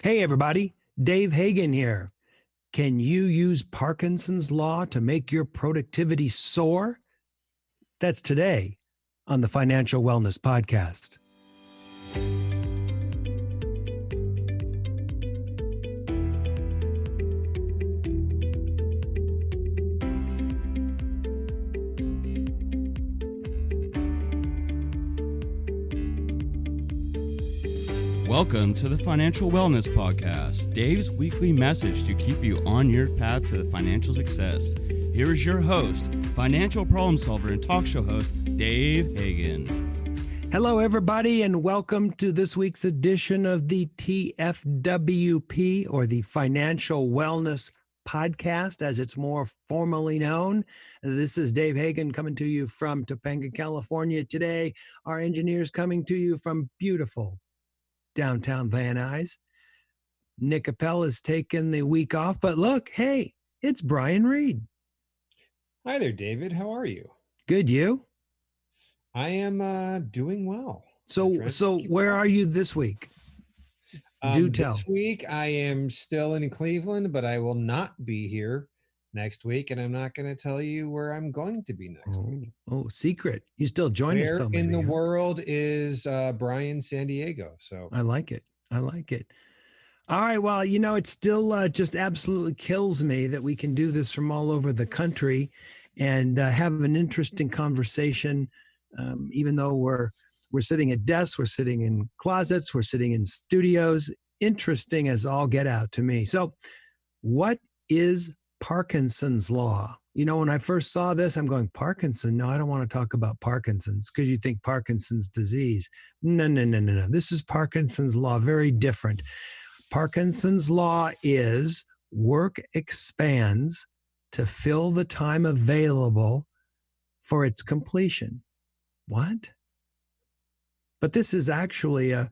Hey, everybody. Dave Hagan here. Can you use Parkinson's Law to make your productivity soar? That's today on the Financial Wellness Podcast. Welcome to the Financial Wellness Podcast, Dave's weekly message to keep you on your path to financial success. Here is your host, financial problem solver and talk show host, Dave Hagan. Hello, everybody, and welcome to this week's edition of the TFWP, or the Financial Wellness Podcast, as it's more formally known. This is Dave Hagan coming to you from Topanga, California. Today, our engineers coming to you from beautiful downtown Van Nuys. Nick Appel has taken the week off, but look, hey, it's Brian Reed. Hi there, David. How are you? Good, you? I am doing well. So where are you this week? Do tell. This week I am still in Cleveland, but I will not be here next week, and I'm not going to tell you where I'm going to be next week. Oh, secret. You still join us though, Where in the world is Brian San Diego? So I like it. All right. Well, it still just absolutely kills me that we can do this from all over the country and have an interesting conversation, even though we're sitting at desks, we're sitting in closets, we're sitting in studios. Interesting as all get out to me. So what is Parkinson's Law? When I first saw this, I'm going, Parkinson? No, I don't want to talk about Parkinson's, because you think Parkinson's disease. No. This is Parkinson's Law, very different. Parkinson's Law is work expands to fill the time available for its completion. What? But this is actually a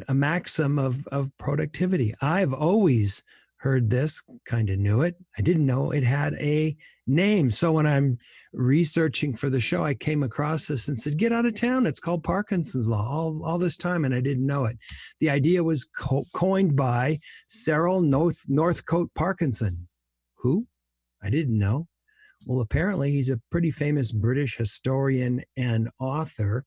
maxim of productivity. I've always heard this, kind of knew it. I didn't know it had a name. So when I'm researching for the show, I came across this and said, get out of town. It's called Parkinson's Law all this time, and I didn't know it. The idea was coined by Cyril Northcote Parkinson. Who? I didn't know. Well, apparently he's a pretty famous British historian and author.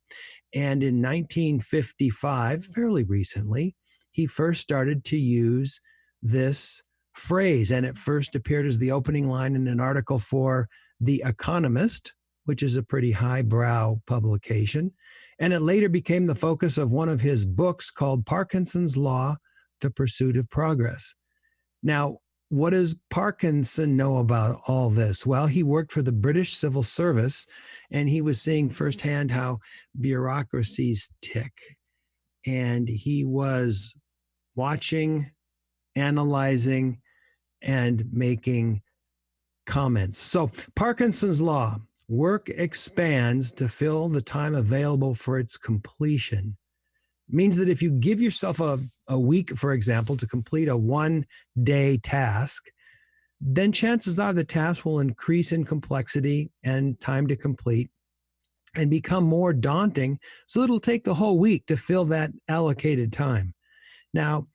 And in 1955, fairly recently, he first started to use this phrase, and it first appeared as the opening line in an article for The Economist, which is a pretty highbrow publication. And it later became the focus of one of his books called Parkinson's Law, The Pursuit of Progress. Now, what does Parkinson know about all this? Well, he worked for the British Civil Service, and he was seeing firsthand how bureaucracies tick. And he was watching, analyzing, and making comments. So Parkinson's Law, work expands to fill the time available for its completion. Means that if you give yourself a week, for example, to complete a one-day task, then chances are the task will increase in complexity and time to complete and become more daunting. So it'll take the whole week to fill that allocated time. Now,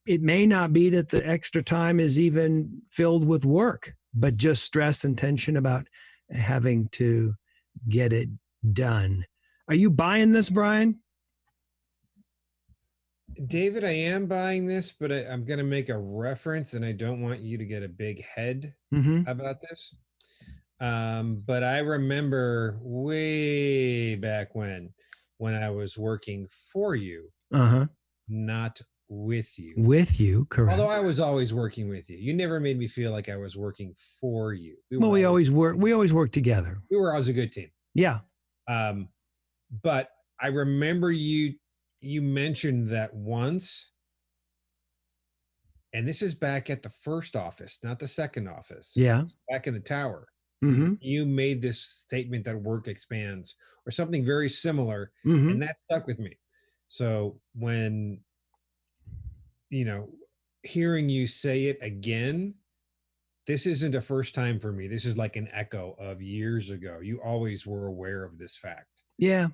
it may not be that the extra time is even filled with work, but just stress and tension about having to get it done. Are you buying this, Brian? David, I am buying this, but I'm going to make a reference, and I don't want you to get a big head about this. But I remember way back when I was working for you, not with you. With you, correct. Although I was always working with you. You never made me feel like I was working for you. We always work together. We were always a good team. Yeah. But I remember you mentioned that once, and this is back at the first office, not the second office. Yeah. It's back in the tower. Mm-hmm. You made this statement that work expands or something very similar, Mm-hmm. and that stuck with me. So when, hearing you say it again, this isn't a first time for me. This is like an echo of years ago. You always were aware of this fact. Yeah.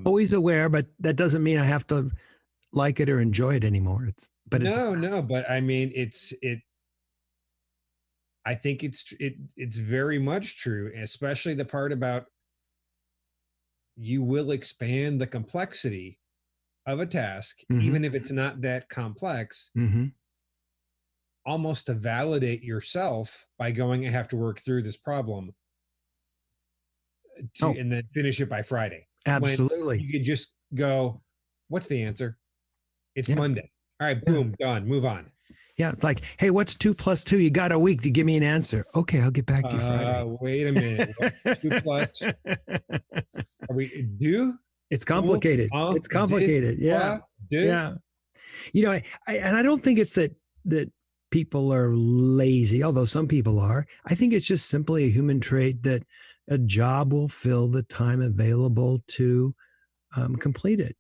Always aware, but that doesn't mean I have to like it or enjoy it anymore. No, but I mean, I think it's very much true, especially the part about you will expand the complexity of a task, even if it's not that complex, almost to validate yourself by going, I have to work through this problem and then finish it by Friday. Absolutely. When you could just go, what's the answer? It's Yeah. Monday. All right, boom, done, move on. Yeah, it's like, hey, what's 2 + 2? You got a week to give me an answer. Okay, I'll get back to you Friday. Wait a minute. What's 2 plus? Are we do? It's complicated. It's complicated. Yeah. Yeah. You know, and I don't think it's that people are lazy, although some people are. I think it's just simply a human trait that a job will fill the time available to complete it.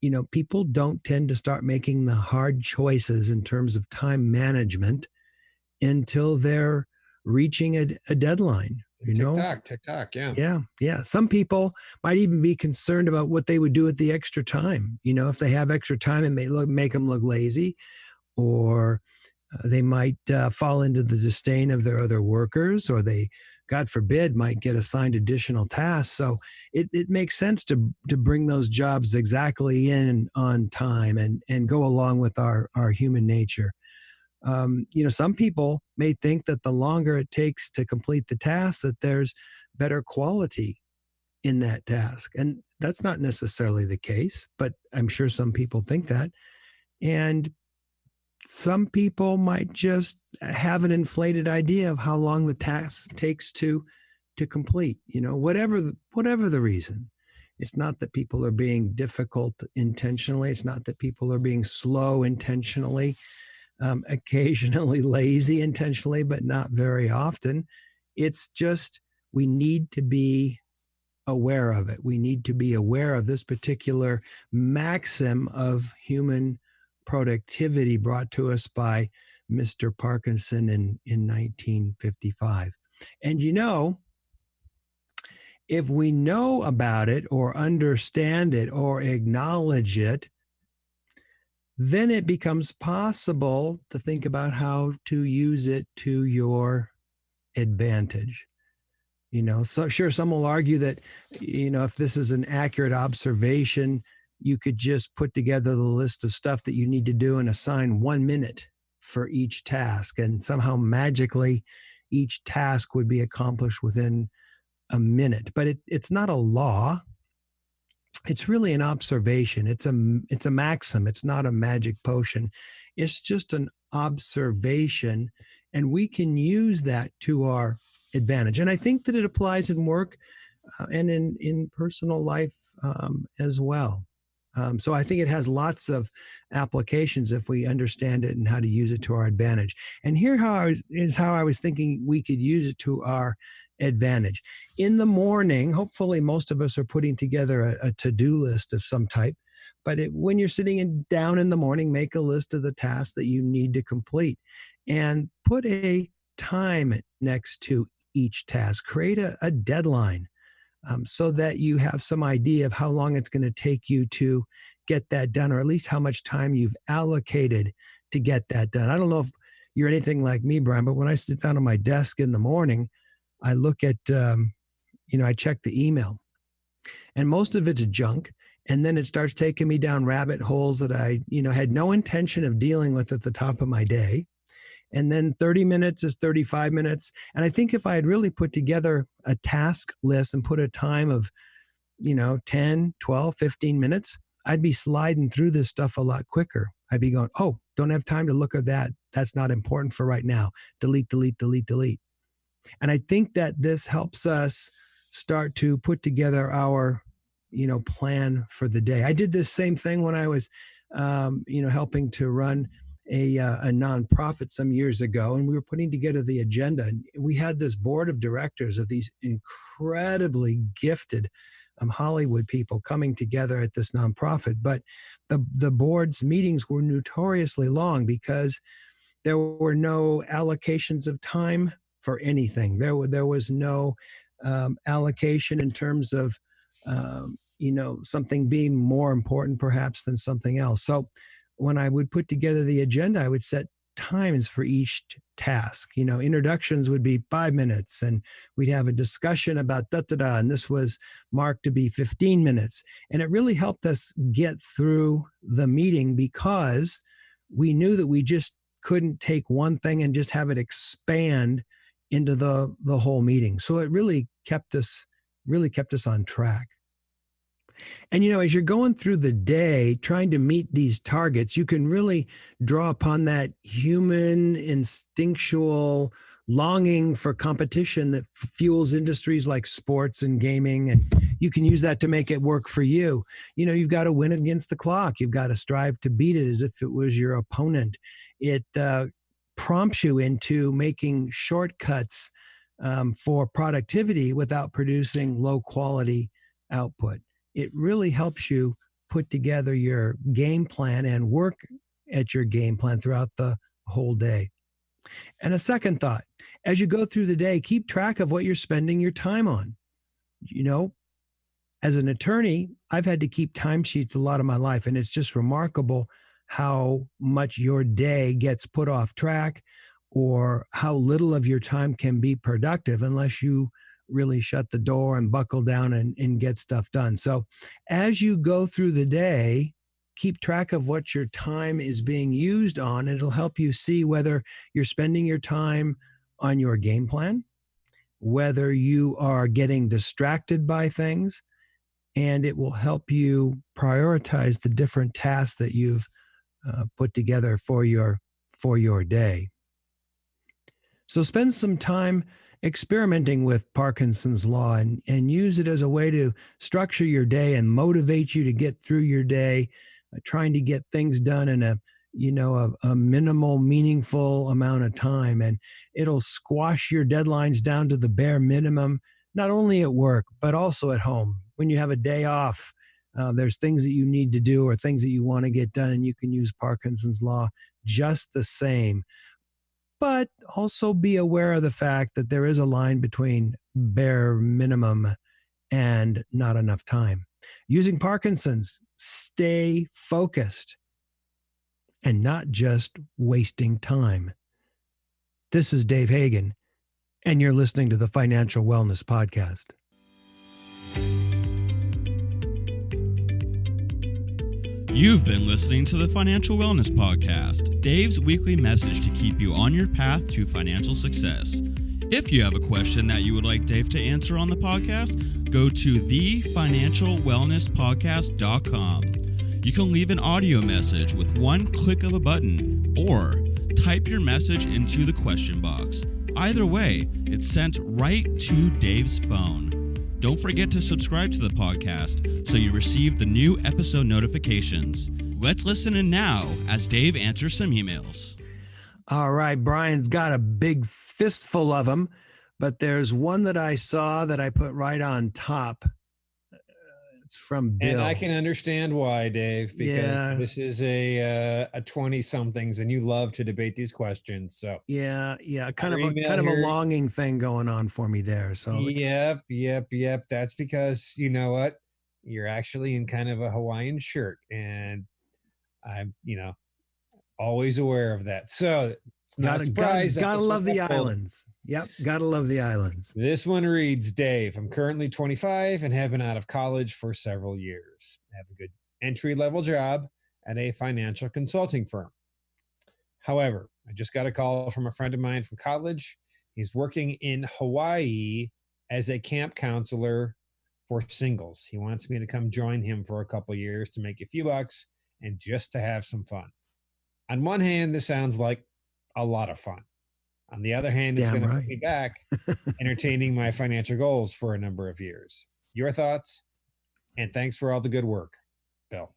You know, people don't tend to start making the hard choices in terms of time management until they're reaching a deadline. You know, TikTok, yeah. Yeah. Some people might even be concerned about what they would do with the extra time. You know, if they have extra time, it may make them look lazy, or they might fall into the disdain of their other workers, or they, God forbid, might get assigned additional tasks. So it makes sense to bring those jobs exactly in on time and go along with our human nature. You know, some people may think that the longer it takes to complete the task, that there's better quality in that task. And that's not necessarily the case, but I'm sure some people think that. And some people might just have an inflated idea of how long the task takes to complete, you know, whatever the reason. It's not that people are being difficult intentionally. It's not that people are being slow intentionally, occasionally lazy intentionally, but not very often. It's just we need to be aware of it. We need to be aware of this particular maxim of human productivity brought to us by Mr. Parkinson in 1955. And you know, if we know about it or understand it or acknowledge it, then it becomes possible to think about how to use it to your advantage. You know, so sure, some will argue that, you know, if this is an accurate observation, you could just put together the list of stuff that you need to do and assign 1 minute for each task. And somehow magically, each task would be accomplished within a minute. But it's not a law. It's really an observation. It's a maxim. It's not a magic potion. It's just an observation. And we can use that to our advantage. And I think that it applies in work and in personal life as well. So I think it has lots of applications if we understand it and how to use it to our advantage. And here is how I was thinking we could use it to our advantage. In the morning, hopefully most of us are putting together a to-do list of some type. But when you're sitting down in the morning, make a list of the tasks that you need to complete and put a time next to each task. Create a deadline so that you have some idea of how long it's going to take you to get that done, or at least how much time you've allocated to get that done. I don't know if you're anything like me, Brian, but when I sit down at my desk in the morning, I look at, I check the email, and most of it's junk. And then it starts taking me down rabbit holes that I, had no intention of dealing with at the top of my day. And then 30 minutes is 35 minutes. And I think if I had really put together a task list and put a time of, 10, 12, 15 minutes, I'd be sliding through this stuff a lot quicker. I'd be going, oh, don't have time to look at that. That's not important for right now. Delete, delete, delete, delete. And I think that this helps us start to put together our, plan for the day. I did this same thing when I was, helping to run a nonprofit some years ago, and we were putting together the agenda. And we had this board of directors of these incredibly gifted Hollywood people coming together at this nonprofit. But the board's meetings were notoriously long because there were no allocations of time for anything. There was no allocation in terms of something being more important perhaps than something else. So when I would put together the agenda, I would set times for each task. Introductions would be 5 minutes, and we'd have a discussion about da da da, and this was marked to be 15 minutes. And it really helped us get through the meeting because we knew that we just couldn't take one thing and just have it expand into the whole meeting. So it really kept us on track. And, as you're going through the day trying to meet these targets, you can really draw upon that human instinctual longing for competition that fuels industries like sports and gaming. And you can use that to make it work for you. You've got to win against the clock. You've got to strive to beat it as if it was your opponent. It prompts you into making shortcuts for productivity without producing low quality output. It really helps you put together your game plan and work at your game plan throughout the whole day. And a second thought, as you go through the day, keep track of what you're spending your time on. As an attorney, I've had to keep timesheets a lot of my life, and it's just remarkable how much your day gets put off track or how little of your time can be productive unless you really shut the door and buckle down and get stuff done. So as you go through the day, keep track of what your time is being used on. It'll help you see whether you're spending your time on your game plan, whether you are getting distracted by things, and it will help you prioritize the different tasks that you've put together for your day. So spend some time experimenting with Parkinson's Law and use it as a way to structure your day and motivate you to get through your day, trying to get things done in a minimal, meaningful amount of time. And it'll squash your deadlines down to the bare minimum, not only at work, but also at home. When you have a day off, there's things that you need to do or things that you want to get done, and you can use Parkinson's Law just the same. But also be aware of the fact that there is a line between bare minimum and not enough time. Using Parkinson's, stay focused and not just wasting time. This is Dave Hagan, and you're listening to the Financial Wellness Podcast. You've been listening to the Financial Wellness Podcast, Dave's weekly message to keep you on your path to financial success. If you have a question that you would like Dave to answer on the podcast, go to thefinancialwellnesspodcast.com. You can leave an audio message with one click of a button or type your message into the question box. Either way, it's sent right to Dave's phone. Don't forget to subscribe to the podcast so you receive the new episode notifications. Let's listen in now as Dave answers some emails. All right, Brian's got a big fistful of them, but there's one that I saw that I put right on top. It's from Bill. And I can understand why, Dave, because this is a 20-somethings, and you love to debate these questions. So yeah, kind of a longing thing going on for me there. So yep. That's because you know what, you're actually in kind of a Hawaiian shirt, and I'm always aware of that. So it's not a surprise. Gotta love the islands. Yep, gotta love the islands. This one reads, Dave, I'm currently 25 and have been out of college for several years. I have a good entry-level job at a financial consulting firm. However, I just got a call from a friend of mine from college. He's working in Hawaii as a camp counselor for singles. He wants me to come join him for a couple years to make a few bucks and just to have some fun. On one hand, this sounds like a lot of fun. On the other hand, it's going to put me back entertaining my financial goals for a number of years. Your thoughts? And thanks for all the good work, Bill.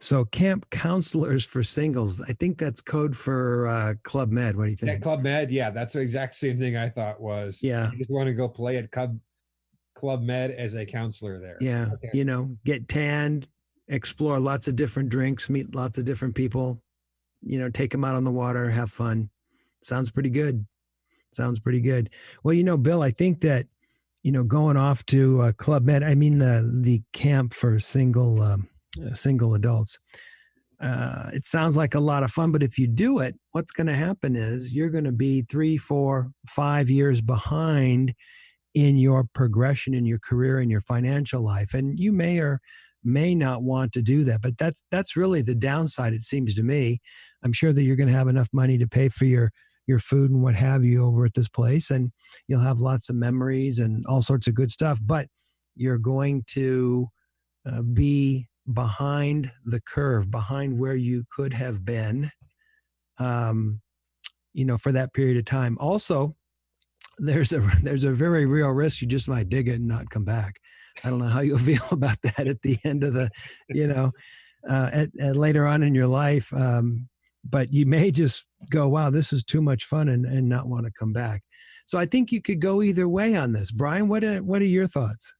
So camp counselors for singles, I think that's code for Club Med. What do you think? Yeah, Club Med. Yeah, that's the exact same thing I thought was. Yeah. You just want to go play at Club Med as a counselor there. Yeah. Okay. Get tanned, explore lots of different drinks, meet lots of different people, take them out on the water, have fun. Sounds pretty good. Well, Bill, I think that going off to Club Med. I mean the camp for single adults. It sounds like a lot of fun, but if you do it, what's going to happen is you're going to be 3, 4, 5 years behind in your progression in your career and your financial life, and you may or may not want to do that. But that's really the downside, it seems to me. I'm sure that you're going to have enough money to pay for your food and what have you over at this place, and you'll have lots of memories and all sorts of good stuff. But you're going to be behind the curve, behind where you could have been, for that period of time. Also, there's a very real risk you just might dig it and not come back. I don't know how you'll feel about that at the end of the, at later on in your life. But you may just go, wow, this is too much fun, and not want to come back. So I think you could go either way on this. Brian, what are your thoughts?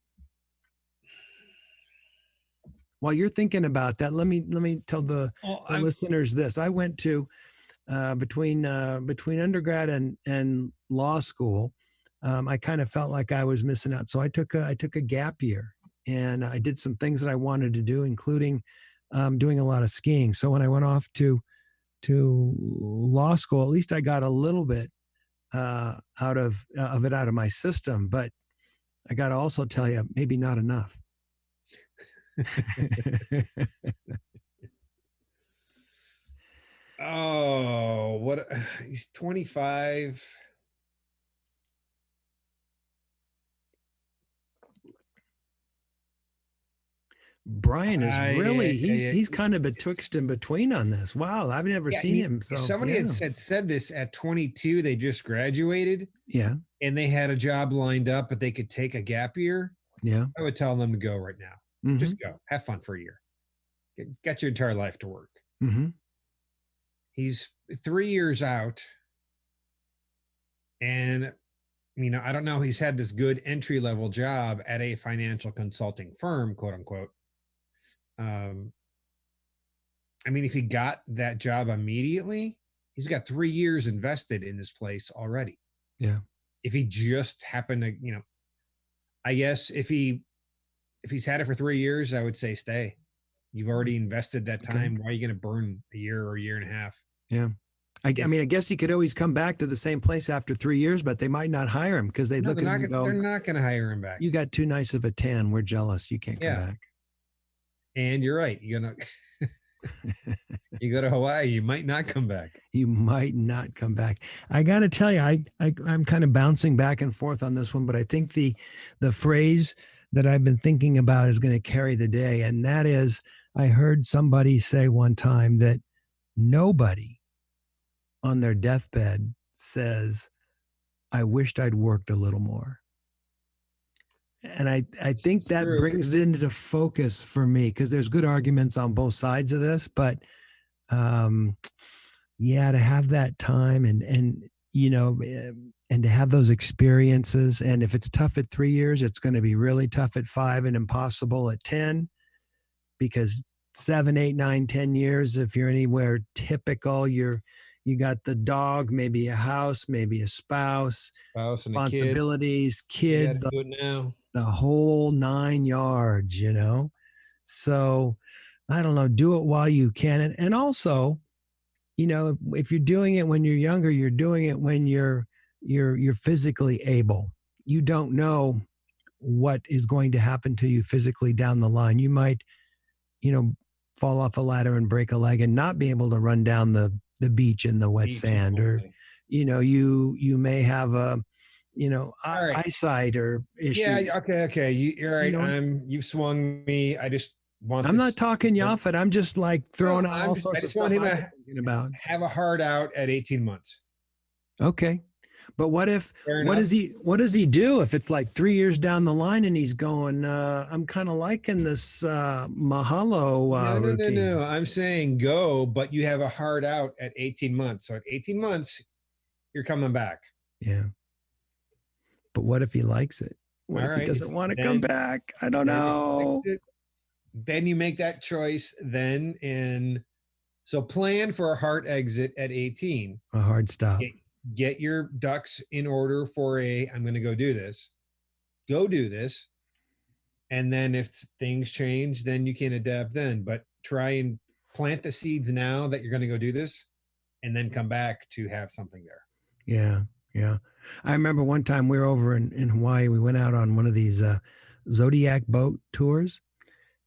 While you're thinking about that, let me tell the listeners this. I went to between undergrad and law school. I kind of felt like I was missing out, so I took a gap year, and I did some things that I wanted to do, including doing a lot of skiing. So when I went off to law school, at least I got a little bit out of it out of my system. But I got to also tell you, maybe not enough. Oh, what? He's 25. Brian is really he's kind of betwixt and between on this. Wow, I've never seen him. So somebody had said this at 22. They just graduated. Yeah, and they had a job lined up, but they could take a gap year. Yeah, I would tell them to go right now. Mm-hmm. Just go, have fun for a year. Get your entire life to work. Mm-hmm. He's 3 years out, and I don't know. He's had this good entry level job at a financial consulting firm, quote unquote. If he got that job immediately, he's got 3 years invested in this place already. Yeah. If he just happened to, I guess if he's had it for 3 years, I would say stay. You've already invested that time. Okay. Why are you going to burn a year or a year and a half? Yeah. I guess he could always come back to the same place after 3 years, but they might not hire him because they're not going to hire him back. You got too nice of a tan. We're jealous. You can't come back. And you're right. You go to Hawaii, you might not come back. You might not come back. I got to tell you, I'm kind of bouncing back and forth on this one, but I think the phrase that I've been thinking about is going to carry the day. And that is, I heard somebody say one time that nobody on their deathbed says, I wished I'd worked a little more. And I think that brings it into focus for me, because there's good arguments on both sides of this, but to have that time and to have those experiences. And if it's tough at 3 years, it's going to be really tough at 5 and impossible at 10, because 7, 8, 9, 10 years, if you're anywhere typical, you got the dog, maybe a house, maybe a spouse responsibilities, kids, the whole 9 yards, So I don't know, do it while you can. And also, if you're doing it when you're younger, you're doing it when you're physically able. You don't know what is going to happen to you physically down the line. You might, fall off a ladder and break a leg and not be able to run down the beach in the wet sand, or, you may have a, eyesight or issue. Yeah. Okay. You're right. You've swung me. I just want. I'm not talking you off it. I'm just like throwing out all sorts of stuff I'm thinking about. Have a heart out at 18 months. Okay. But what does he do if it's like 3 years down the line and he's going, I'm kind of liking this mahalo routine. No. I'm saying go, but you have a heart out at 18 months. So at 18 months, you're coming back. Yeah. But what if he likes it? What if he doesn't want to come back? I don't know. Then you make that choice so plan for a hard exit at 18. A hard stop. Get your ducks in order for I'm going to go do this. go do this. And then if things change, then you can adapt then. But try and plant the seeds now that you're going to go do this, and then come back to have something there. Yeah. Yeah. I remember one time we were over in Hawaii. We went out on one of these Zodiac boat tours,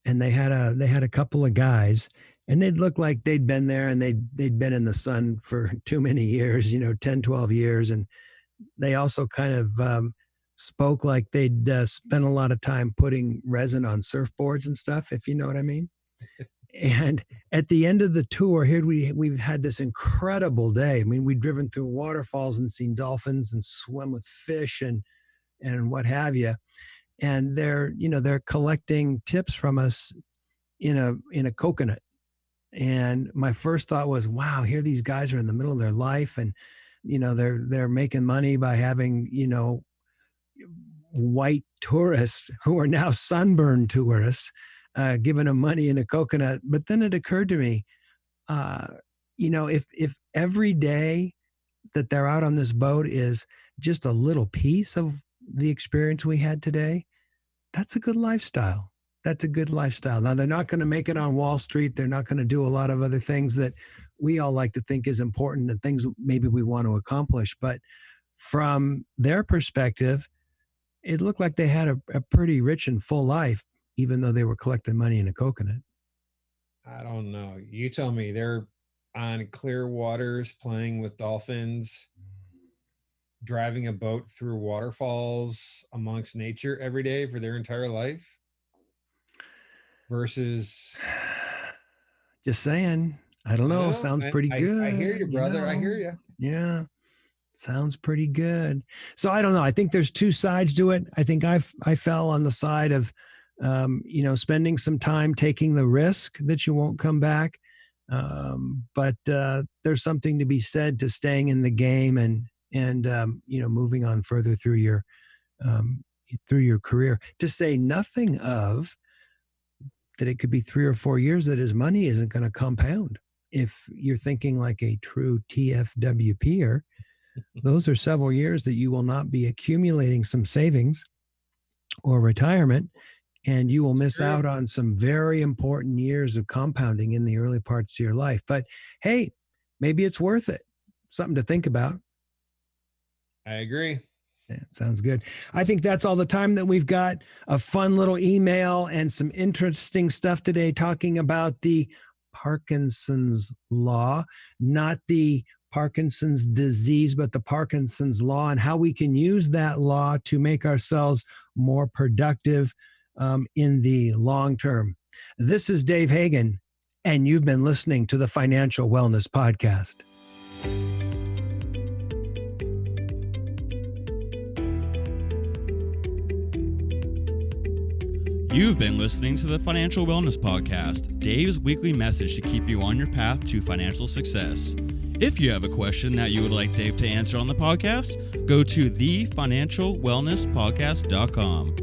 and they had a couple of guys, and they'd look like they'd been there and they'd been in the sun for too many years, 10, 12 years. And they also kind of spoke like they'd spent a lot of time putting resin on surfboards and stuff, if you know what I mean. And at the end of the tour, here we've had this incredible day. I mean, we'd driven through waterfalls and seen dolphins and swim with fish and what have you. And they're collecting tips from us in a coconut. And my first thought was, wow, here these guys are in the middle of their life, and they're making money by having white tourists who are now sunburned tourists, giving them money in a coconut. But then it occurred to me, if every day that they're out on this boat is just a little piece of the experience we had today, that's a good lifestyle. That's a good lifestyle. Now, they're not going to make it on Wall Street. They're not going to do a lot of other things that we all like to think is important and things maybe we want to accomplish. But from their perspective, it looked like they had a pretty rich and full life, even though they were collecting money in a coconut. I don't know. You tell me. They're on clear waters, playing with dolphins, driving a boat through waterfalls amongst nature every day for their entire life. Versus, just saying, I don't know. Sounds pretty good. I hear you, brother. I hear you. Yeah, sounds pretty good. So I don't know. I think there's two sides to it. I think I fell on the side of, spending some time taking the risk that you won't come back. But there's something to be said to staying in the game and moving on further through your career. To say nothing of that it could be 3 or 4 years that his money isn't going to compound. If you're thinking like a true TFWPer, those are several years that you will not be accumulating some savings or retirement, and you will miss out on some very important years of compounding in the early parts of your life. But hey, maybe it's worth it. Something to think about. I agree. Yeah, sounds good. I think that's all the time that we've got. A fun little email and some interesting stuff today talking about the Parkinsons Law, not the Parkinson's disease, but the Parkinson's Law, and how we can use that law to make ourselves more productive in the long term. This is Dave Hagan, and you've been listening to the Financial Wellness Podcast. You've been listening to the Financial Wellness Podcast, Dave's weekly message to keep you on your path to financial success. If you have a question that you would like Dave to answer on the podcast, go to thefinancialwellnesspodcast.com.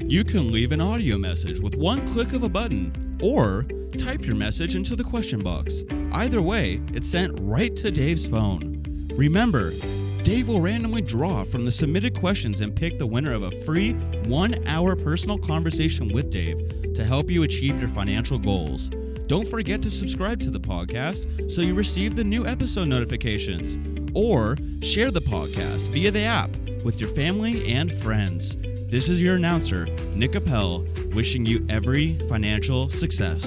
You can leave an audio message with one click of a button, or type your message into the question box. Either way, it's sent right to Dave's phone. Remember, Dave will randomly draw from the submitted questions and pick the winner of a free 1-hour personal conversation with Dave to help you achieve your financial goals. Don't forget to subscribe to the podcast so you receive the new episode notifications, or share the podcast via the app with your family and friends. This is your announcer, Nick Appel, wishing you every financial success.